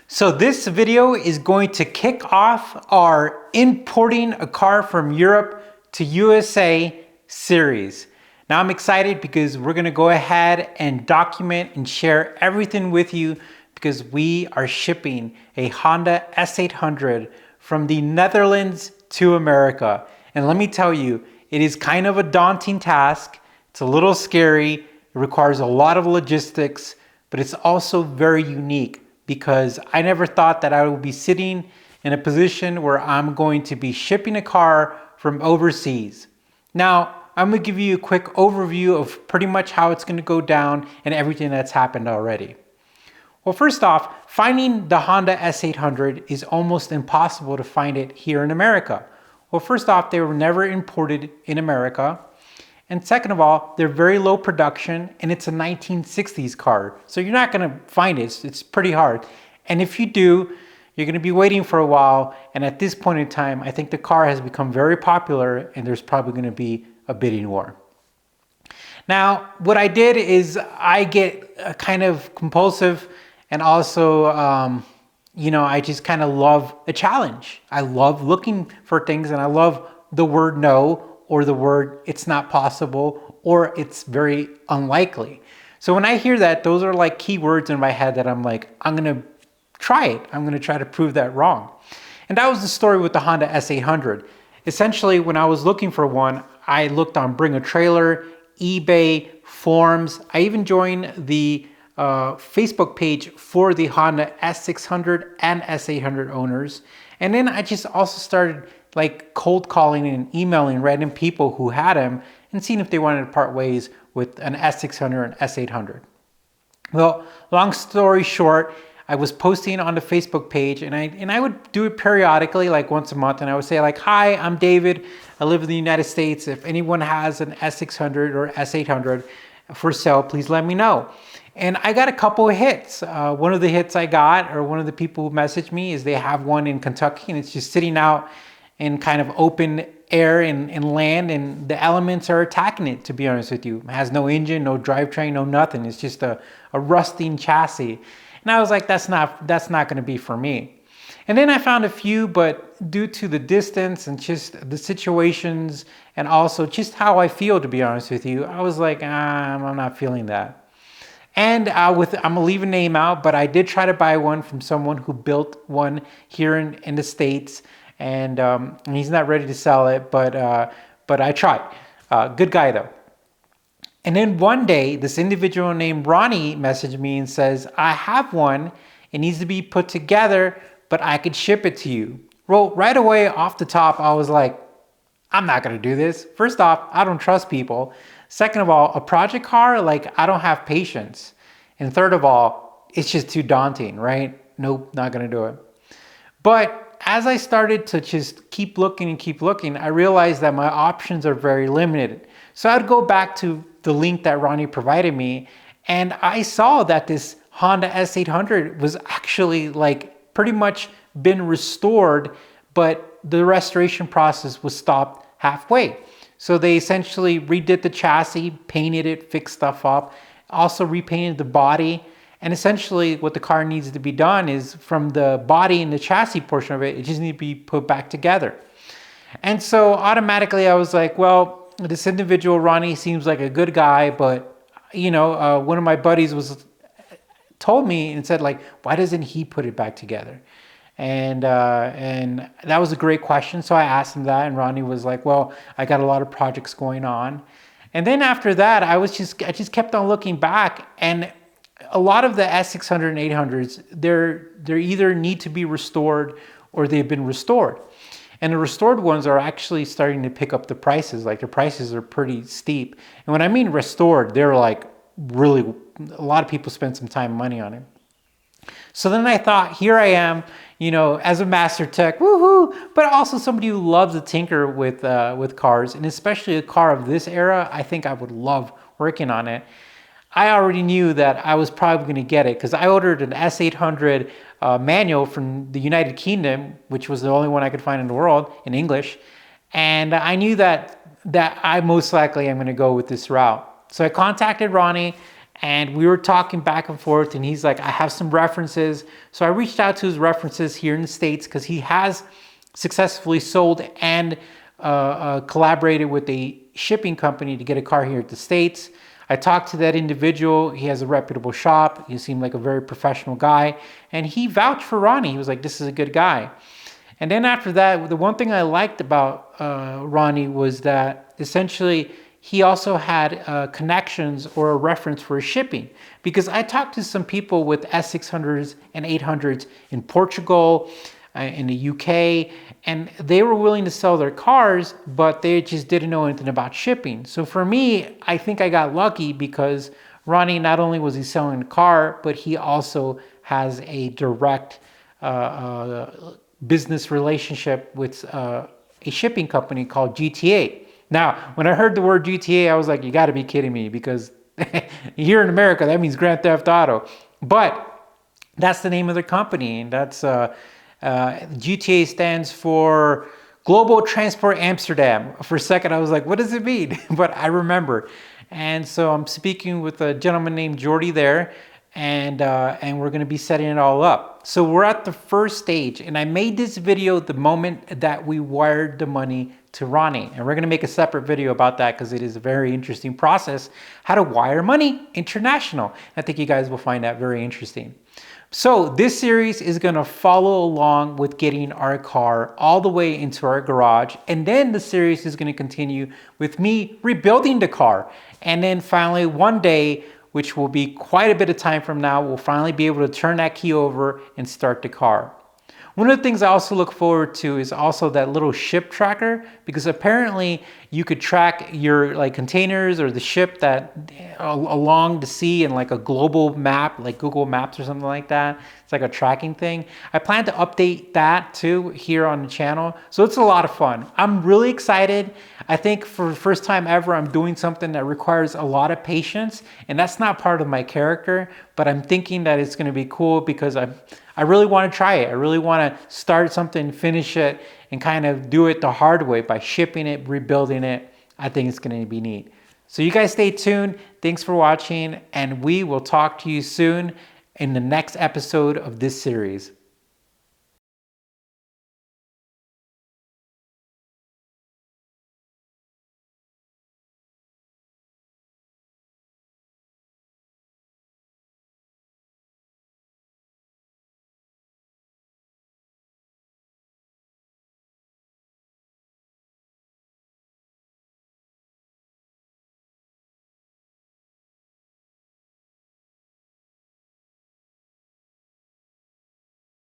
So this video is going to kick off our importing a car from Europe to USA series. Now I'm excited because we're going to go ahead and document and share everything with you because we are shipping a Honda S800 from the Netherlands to America. And let me tell you, it is kind of a daunting task. It's a little scary. It requires a lot of logistics, but it's also very unique because I never thought that I would be sitting in a position where I'm going to be shipping a car from overseas. Now, I'm going to give you a quick overview of pretty much how it's going to go down and everything that's happened already. Well, first off, finding the Honda S800 is almost impossible to find it here in America. Well, first off, they were never imported in America. And second of all, they're very low production and it's a 1960s car. So you're not gonna find it, it's pretty hard. And if you do, you're gonna be waiting for a while. And at this point in time, I think the car has become very popular and there's probably gonna be a bidding war. Now, what I did is I get kind of compulsive and also, I just kind of love a challenge. I love looking for things and I love the word no, or the word it's not possible, or it's very unlikely. So when I hear that, those are like key words in my head that I'm like, I'm gonna try it. I'm gonna try to prove that wrong. And that was the story with the Honda S800. Essentially, when I was looking for one, I looked on Bring a Trailer, eBay, forums. I even joined the Facebook page for the Honda S600 and S800 owners. And then I just also started like cold calling and emailing random people who had them and seeing if they wanted to part ways with an S600 and S800. Well, long story short, I was posting on the Facebook page and I would do it periodically, like once a month, and I would say like, hi, I'm David. I live in the United States. If anyone has an S600 or S800 for sale, please let me know. And I got a couple of hits. One of the hits I got, or one of the people who messaged me, is they have one in Kentucky and it's just sitting out in kind of open air and land, and the elements are attacking it, to be honest with you. It has no engine, no drivetrain, no nothing. It's just a rusting chassis. And I was like, that's not gonna be for me. And then I found a few, but due to the distance and just the situations and also just how I feel, to be honest with you, I was like, I'm not feeling that. And I'm gonna leave a name out, but I did try to buy one from someone who built one here in the States. And he's not ready to sell it, but I tried. Good guy though. And then one day, this individual named Ronnie messaged me and says, I have one. It needs to be put together, but I could ship it to you. Well, right away off the top, I was like, I'm not gonna do this. First off, I don't trust people. Second of all, a project car, like I don't have patience. And third of all, it's just too daunting, right? Nope, not gonna do it. But as I started to just keep looking, I realized that my options are very limited. So I'd go back to the link that Ronnie provided me, and I saw that this Honda S800 was actually like pretty much been restored, but the restoration process was stopped halfway. So they essentially redid the chassis, painted it, fixed stuff up, also repainted the body. And essentially what the car needs to be done is from the body and the chassis portion of it, it just needs to be put back together. And so automatically I was like, well, this individual, Ronnie, seems like a good guy, but one of my buddies told me and said like, why doesn't he put it back together? And that was a great question. So I asked him that, and Ronnie was like, well, I got a lot of projects going on. And then after that, I just kept on looking back, and a lot of the S600 and 800s, they're either need to be restored or they've been restored. And the restored ones are actually starting to pick up the prices. Like the prices are pretty steep. And when I mean restored, they're like really, a lot of people spend some time and money on it. So then I thought, here I am, as a master tech, woohoo, but also somebody who loves to tinker with cars, and especially a car of this era, I think I would love working on it. I already knew that I was probably going to get it because I ordered an S800 manual from the United Kingdom, which was the only one I could find in the world in English. And I knew that I most likely am going to go with this route. So I contacted Ronnie and we were talking back and forth, and he's like, I have some references. So I reached out to his references here in the States because he has successfully sold and collaborated with a shipping company to get a car here at the States. I talked to that individual. He has a reputable shop. He seemed like a very professional guy, and he vouched for Ronnie. He was like, this is a good guy. And then after that, the one thing I liked about Ronnie was that essentially he also had connections or a reference for shipping. Because I talked to some people with S600s and 800s in Portugal, in the UK, and they were willing to sell their cars, but they just didn't know anything about shipping. So for me, I think I got lucky because Ronnie, not only was he selling the car, but he also has a direct business relationship with a shipping company called GTA. Now, when I heard the word GTA, I was like, you gotta be kidding me, because here in America, that means Grand Theft Auto. But that's the name of the company, and that's GTA stands for Global Transport Amsterdam. For a second, I was like, what does it mean? But I remember. And so I'm speaking with a gentleman named Jordy there, and we're going to be setting it all up. So we're at the first stage, and I made this video the moment that we wired the money to Ronnie, and we're going to make a separate video about that because it is a very interesting process, how to wire money international. I think you guys will find that very interesting. So this series is going to follow along with getting our car all the way into our garage, and then the series is going to continue with me rebuilding the car, and then finally one day, which will be quite a bit of time from now, we'll finally be able to turn that key over and start the car. One of the things I also look forward to is also that little ship tracker, because apparently you could track your like containers or the ship that along the sea in like a global map, like Google Maps or something like that. It's like a tracking thing. I plan to update that too here on the channel. So it's a lot of fun. I'm really excited. I think for the first time ever, I'm doing something that requires a lot of patience, and that's not part of my character, but I'm thinking that it's going to be cool because I really want to try it. I really want to start something, finish it, and kind of do it the hard way by shipping it, rebuilding it. I think it's going to be neat. So you guys stay tuned. Thanks for watching, and we will talk to you soon in the next episode of this series.